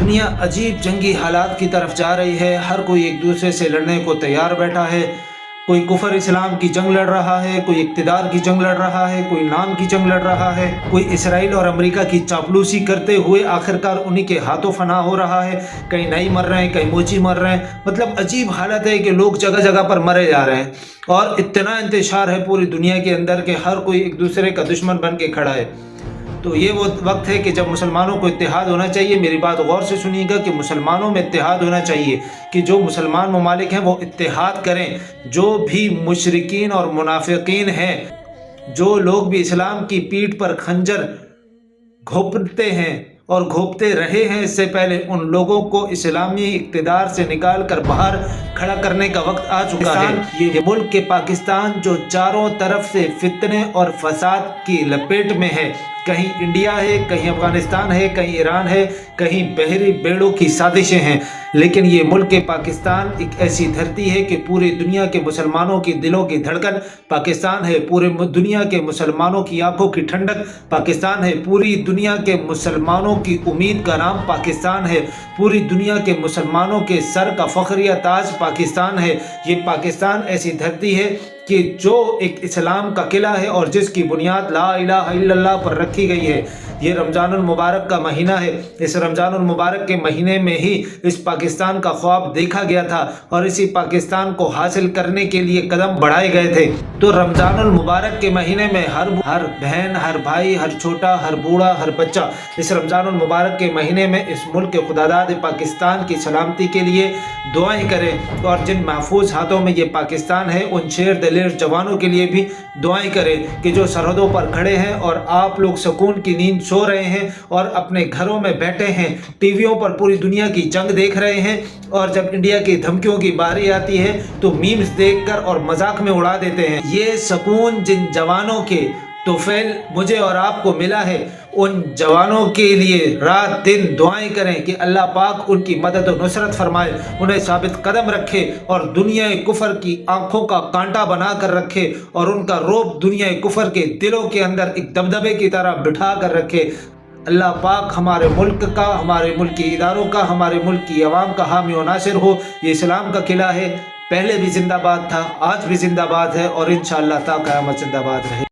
دنیا عجیب جنگی حالات کی طرف جا رہی ہے۔ ہر کوئی ایک دوسرے سے لڑنے کو تیار بیٹھا ہے۔ کوئی کفر اسلام کی جنگ لڑ رہا ہے، کوئی اقتدار کی جنگ لڑ رہا ہے، کوئی نام کی جنگ لڑ رہا ہے، کوئی اسرائیل اور امریکہ کی چاپلوسی کرتے ہوئے آخرکار انہی کے ہاتھوں فنا ہو رہا ہے۔ کہیں نئی مر رہے ہیں، کہیں موچی مر رہے ہیں۔ مطلب عجیب حالت ہے کہ لوگ جگہ جگہ پر مرے جا رہے ہیں، اور اتنا انتشار ہے پوری دنیا کے اندر کہ ہر کوئی ایک دوسرے کا دشمن بن کے کھڑا ہے۔ تو یہ وہ وقت ہے کہ جب مسلمانوں کو اتحاد ہونا چاہیے۔ میری بات غور سے سنیے گا کہ مسلمانوں میں اتحاد ہونا چاہیے، کہ جو مسلمان ممالک ہیں وہ اتحاد کریں۔ جو بھی مشرکین اور منافقین ہیں، جو لوگ بھی اسلام کی پیٹھ پر خنجر گھونپتے ہیں اور گھونپتے رہے ہیں اس سے پہلے، ان لوگوں کو اسلامی اقتدار سے نکال کر باہر کھڑا کرنے کا وقت آ چکا ہے۔ یہ ملک کے پاکستان جو چاروں طرف سے فتنے اور فساد کی لپیٹ میں ہے، کہیں انڈیا ہے، کہیں افغانستان ہے، کہیں ایران ہے، کہیں بحری بیڑوں کی سازشیں ہیں، لیکن یہ ملک پاکستان ایک ایسی دھرتی ہے کہ پوری دنیا کے مسلمانوں کی دلوں کی دھڑکن پاکستان ہے، پورے دنیا کے مسلمانوں کی آنکھوں کی ٹھنڈک پاکستان ہے، پوری دنیا کے مسلمانوں کی امید کا نام پاکستان ہے، پوری دنیا کے مسلمانوں کے سر کا فخریہ تاج پاکستان ہے۔ یہ پاکستان ایسی دھرتی ہے کہ جو ایک اسلام کا قلعہ ہے اور جس کی بنیاد لا الہ الا اللہ پر رکھی گئی ہے۔ یہ رمضان المبارک کا مہینہ ہے۔ اس رمضان المبارک کے مہینے میں ہی اس پاکستان کا خواب دیکھا گیا تھا، اور اسی پاکستان کو حاصل کرنے کے لیے قدم بڑھائے گئے تھے۔ تو رمضان المبارک کے مہینے میں ہر بہن، ہر بھائی، ہر چھوٹا، ہر بوڑھا، ہر بچہ اس رمضان المبارک کے مہینے میں اس ملک کے خداداد پاکستان کی سلامتی کے لیے دعائیں کریں، اور جن محفوظ ہاتھوں میں یہ پاکستان ہے ان شیر دلیر جوانوں کے لیے بھی دعائیں کریں کہ جو سرحدوں پر کھڑے ہیں، اور آپ لوگ سکون کی نیند سو رہے ہیں اور اپنے گھروں میں بیٹھے ہیں، ٹی ویوں پر پوری دنیا کی جنگ دیکھ رہے ہیں، اور جب انڈیا کی دھمکیوں کی باری آتی ہے تو میمز دیکھ کر اور مذاق میں اڑا دیتے ہیں۔ یہ سکون جن جوانوں کے توفیل مجھے اور آپ کو ملا ہے، ان جوانوں کے لیے رات دن دعائیں کریں کہ اللہ پاک ان کی مدد و نصرت فرمائے، انہیں ثابت قدم رکھے، اور دنیا کفر کی آنکھوں کا کانٹا بنا کر رکھے، اور ان کا رعب دنیا کفر کے دلوں کے اندر ایک دبدبے کی طرح بٹھا کر رکھے۔ اللہ پاک ہمارے ملک کا، ہمارے ملک کی اداروں کا، ہمارے ملک کی عوام کا حامی و ناصر ہو۔ یہ اسلام کا قلعہ ہے، پہلے بھی زندہ باد تھا، آج بھی زندہ باد ہے، اور انشاءاللہ تا قیامت زندہ باد رہے۔